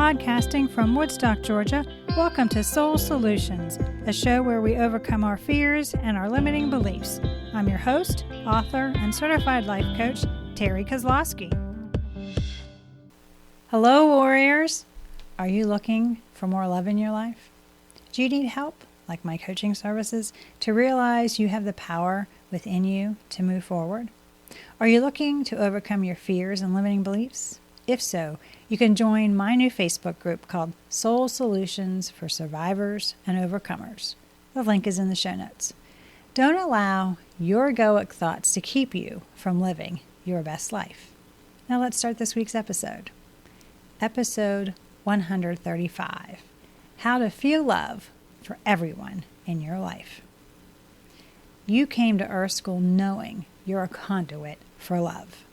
Podcasting from Woodstock, Georgia, welcome to Soul Solutions, a show where we overcome our fears and our limiting beliefs. I'm your host, author, and certified life coach, Terry Kozlowski. Hello, warriors. Are you looking for more love in your life? Do you need help, like my coaching services, to realize you have the power within you to move forward? Are you looking to overcome your fears and limiting beliefs? If so, you can join my new Facebook group called Soul Solutions for Survivors and Overcomers. The link is in the show notes. Don't allow your egoic thoughts to keep you from living your best life. Now let's start this week's episode. Episode 135, How to Feel Love for Everyone in Your Life. You came to Earth School knowing you're a conduit for love.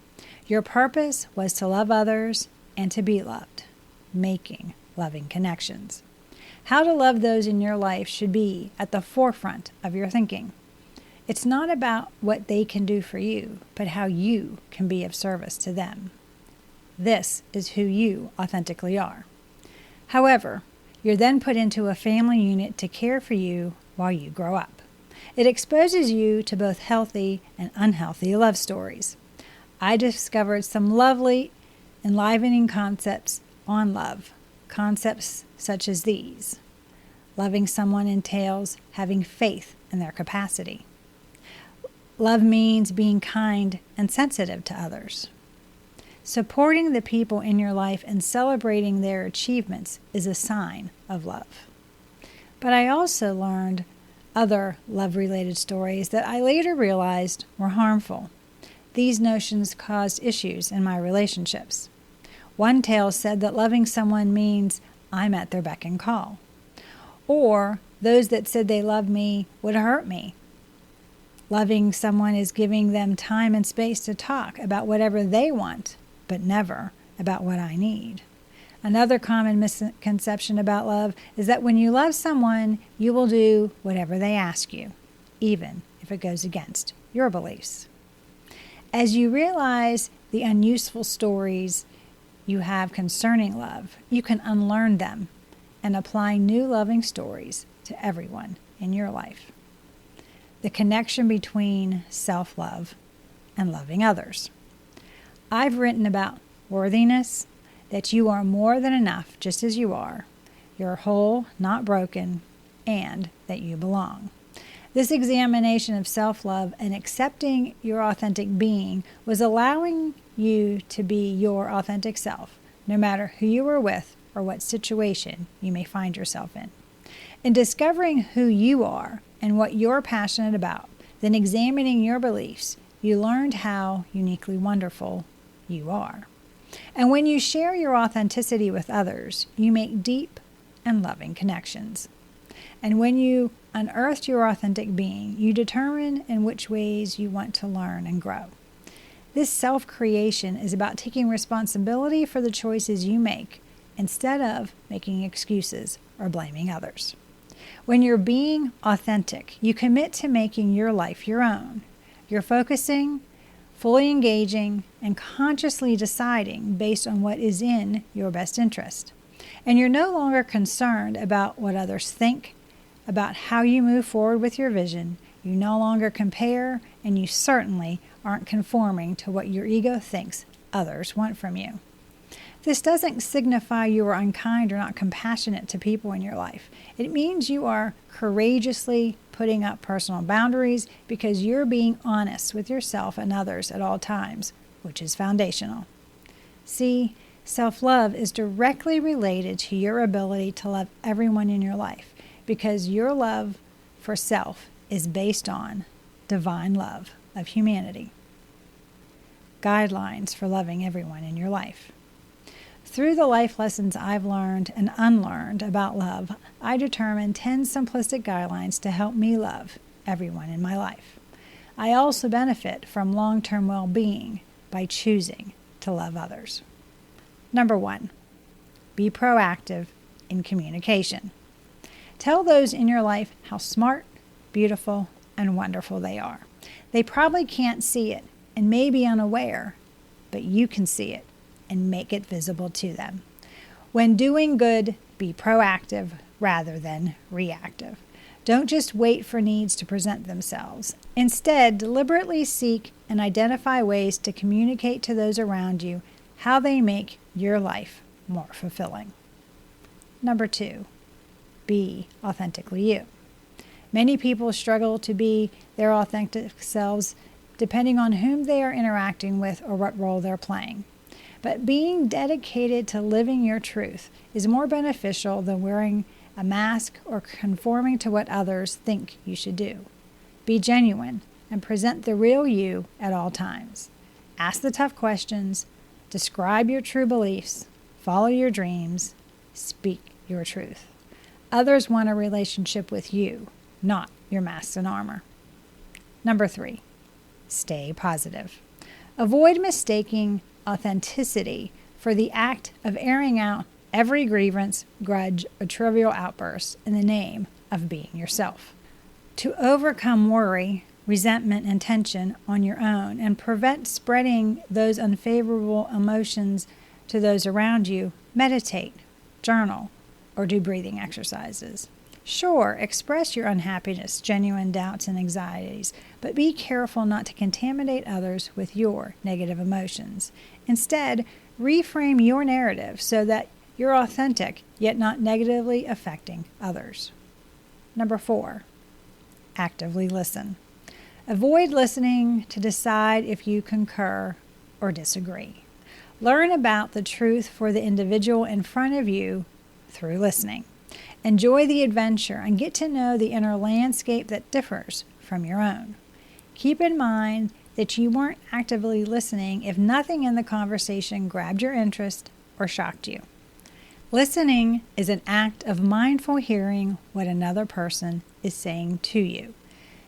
Your purpose was to love others and to be loved, making loving connections. How to love those in your life should be at the forefront of your thinking. It's not about what they can do for you, but how you can be of service to them. This is who you authentically are. However, you're then put into a family unit to care for you while you grow up. It exposes you to both healthy and unhealthy love stories. I discovered some lovely, enlivening concepts on love. Concepts such as these. Loving someone entails having faith in their capacity. Love means being kind and sensitive to others. Supporting the people in your life and celebrating their achievements is a sign of love. But I also learned other love-related stories that I later realized were harmful. These notions caused issues in my relationships. One tale said that loving someone means I'm at their beck and call. Or those that said they loved me would hurt me. Loving someone is giving them time and space to talk about whatever they want, but never about what I need. Another common misconception about love is that when you love someone, you will do whatever they ask you, even if it goes against your beliefs. As you realize the unuseful stories you have concerning love, you can unlearn them and apply new loving stories to everyone in your life. The connection between self-love and loving others. I've written about worthiness, that you are more than enough just as you are. You're whole, not broken, and that you belong. This examination of self-love and accepting your authentic being was allowing you to be your authentic self, no matter who you are with or what situation you may find yourself in. In discovering who you are and what you're passionate about, then examining your beliefs, you learned how uniquely wonderful you are. And when you share your authenticity with others, you make deep and loving connections. And when you unearth your authentic being, you determine in which ways you want to learn and grow. This self-creation is about taking responsibility for the choices you make instead of making excuses or blaming others. When you're being authentic, you commit to making your life your own. You're focusing, fully engaging, and consciously deciding based on what is in your best interest. And you're no longer concerned about what others think, about how you move forward with your vision. You no longer compare, and you certainly aren't conforming to what your ego thinks others want from you. This doesn't signify you are unkind or not compassionate to people in your life. It means you are courageously putting up personal boundaries because you're being honest with yourself and others at all times, which is foundational. See, self-love is directly related to your ability to love everyone in your life because your love for self is based on divine love of humanity. Guidelines for loving everyone in your life. Through the life lessons I've learned and unlearned about love, I determined 10 simplistic guidelines to help me love everyone in my life. I also benefit from long-term well-being by choosing to love others. Number 1, be proactive in communication. Tell those in your life how smart, beautiful, and wonderful they are. They probably can't see it and may be unaware, but you can see it and make it visible to them. When doing good, be proactive rather than reactive. Don't just wait for needs to present themselves. Instead, deliberately seek and identify ways to communicate to those around you how they make your life more fulfilling. Number 2, be authentically you. Many people struggle to be their authentic selves depending on whom they are interacting with or what role they're playing. But being dedicated to living your truth is more beneficial than wearing a mask or conforming to what others think you should do. Be genuine and present the real you at all times. Ask the tough questions, describe your true beliefs, follow your dreams, speak your truth. Others want a relationship with you, not your masks and armor. Number 3, stay positive. Avoid mistaking authenticity for the act of airing out every grievance, grudge, or trivial outburst in the name of being yourself. To overcome worry, resentment, and tension on your own and prevent spreading those unfavorable emotions to those around you, meditate, journal, or do breathing exercises. Sure, express your unhappiness, genuine doubts, and anxieties, but be careful not to contaminate others with your negative emotions. Instead, reframe your narrative so that you're authentic, yet not negatively affecting others. Number 4, actively listen. Avoid listening to decide if you concur or disagree. Learn about the truth for the individual in front of you through listening. Enjoy the adventure and get to know the inner landscape that differs from your own. Keep in mind that you weren't actively listening if nothing in the conversation grabbed your interest or shocked you. Listening is an act of mindful hearing what another person is saying to you.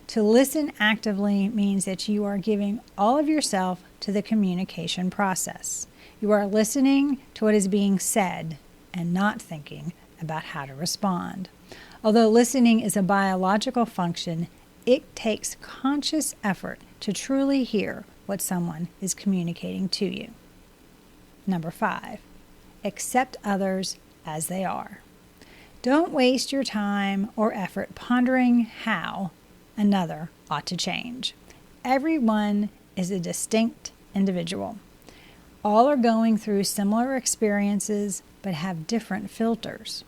To listen actively means that you are giving all of yourself to the communication process. You are listening to what is being said and not thinking about how to respond. Although listening is a biological function, it takes conscious effort to truly hear what someone is communicating to you. Number 5, accept others as they are. Don't waste your time or effort pondering how another ought to change. Everyone is a distinct individual. All are going through similar experiences but have different filters.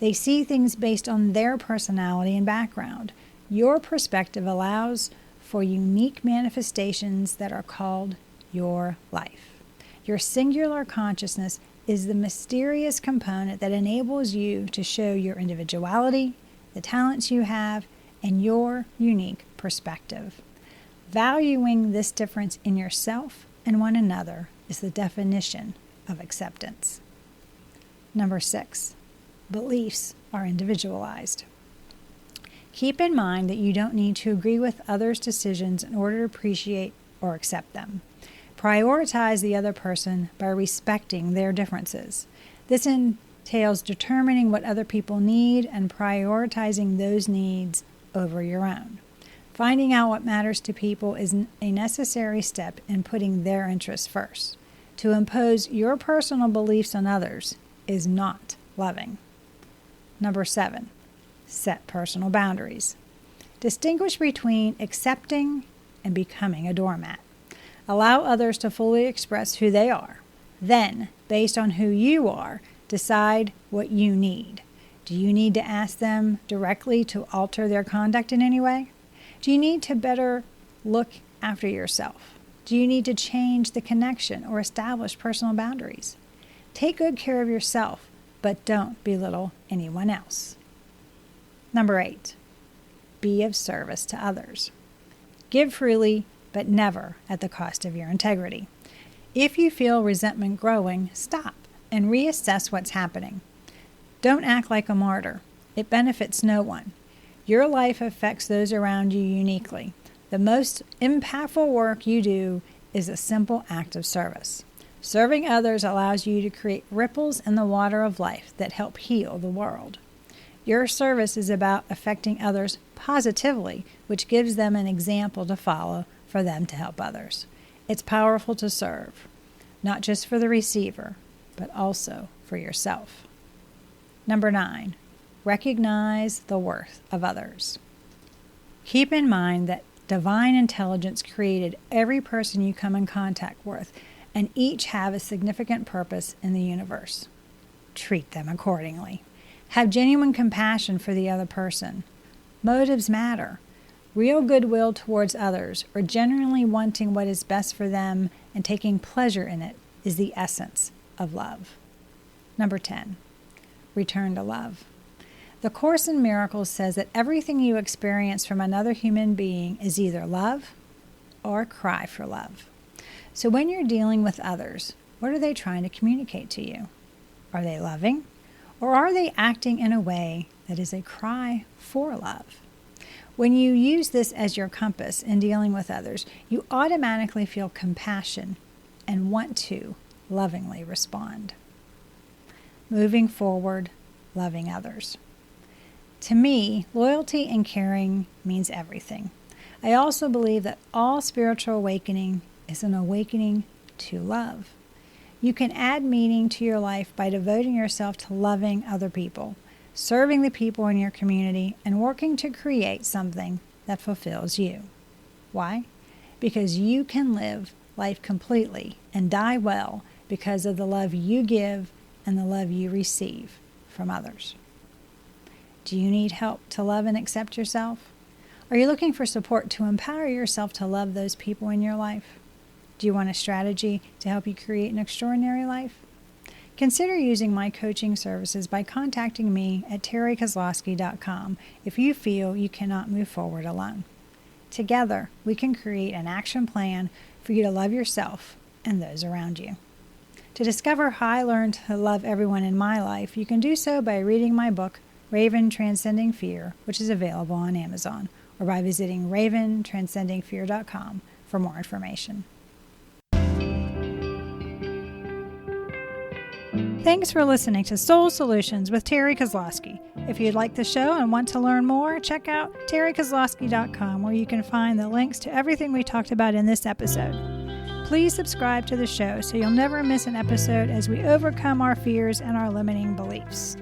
They see things based on their personality and background. Your perspective allows for unique manifestations that are called your life. Your singular consciousness is the mysterious component that enables you to show your individuality, the talents you have, and your unique perspective. Valuing this difference in yourself and one another is the definition of acceptance. Number 6, beliefs are individualized. Keep in mind that you don't need to agree with others' decisions in order to appreciate or accept them. Prioritize the other person by respecting their differences. This entails determining what other people need and prioritizing those needs over your own. Finding out what matters to people is a necessary step in putting their interests first. To impose your personal beliefs on others is not loving. Number 7, set personal boundaries. Distinguish between accepting and becoming a doormat. Allow others to fully express who they are. Then, based on who you are, decide what you need. Do you need to ask them directly to alter their conduct in any way? Do you need to better look after yourself? Do you need to change the connection or establish personal boundaries? Take good care of yourself, but don't belittle anyone else. Number 8, be of service to others. Give freely, but never at the cost of your integrity. If you feel resentment growing, stop and reassess what's happening. Don't act like a martyr. It benefits no one. Your life affects those around you uniquely. The most impactful work you do is a simple act of service. Serving others allows you to create ripples in the water of life that help heal the world. Your service is about affecting others positively, which gives them an example to follow for them to help others. It's powerful to serve, not just for the receiver, but also for yourself. Number 9, recognize the worth of others. Keep in mind that divine intelligence created every person you come in contact with, and each have a significant purpose in the universe. Treat them accordingly. Have genuine compassion for the other person. Motives matter. Real goodwill towards others, or genuinely wanting what is best for them and taking pleasure in it, is the essence of love. Number 10, return to love. The Course in Miracles says that everything you experience from another human being is either love or a cry for love. So when you're dealing with others, what are they trying to communicate to you? Are they loving, or are they acting in a way that is a cry for love? When you use this as your compass in dealing with others, you automatically feel compassion and want to lovingly respond. Moving forward, loving others. To me, loyalty and caring means everything. I also believe that all spiritual awakening is an awakening to love. You can add meaning to your life by devoting yourself to loving other people, serving the people in your community, and working to create something that fulfills you. Why? Because you can live life completely and die well because of the love you give and the love you receive from others. Do you need help to love and accept yourself? Are you looking for support to empower yourself to love those people in your life? Do you want a strategy to help you create an extraordinary life? Consider using my coaching services by contacting me at terrykozlowski.com if you feel you cannot move forward alone. Together, we can create an action plan for you to love yourself and those around you. To discover how I learned to love everyone in my life, you can do so by reading my book, Raven Transcending Fear, which is available on Amazon, or by visiting raventranscendingfear.com for more information. Thanks for listening to Soul Solutions with Terry Kozlowski. If you'd like the show and want to learn more, check out terrykozlowski.com, where you can find the links to everything we talked about in this episode. Please subscribe to the show so you'll never miss an episode as we overcome our fears and our limiting beliefs.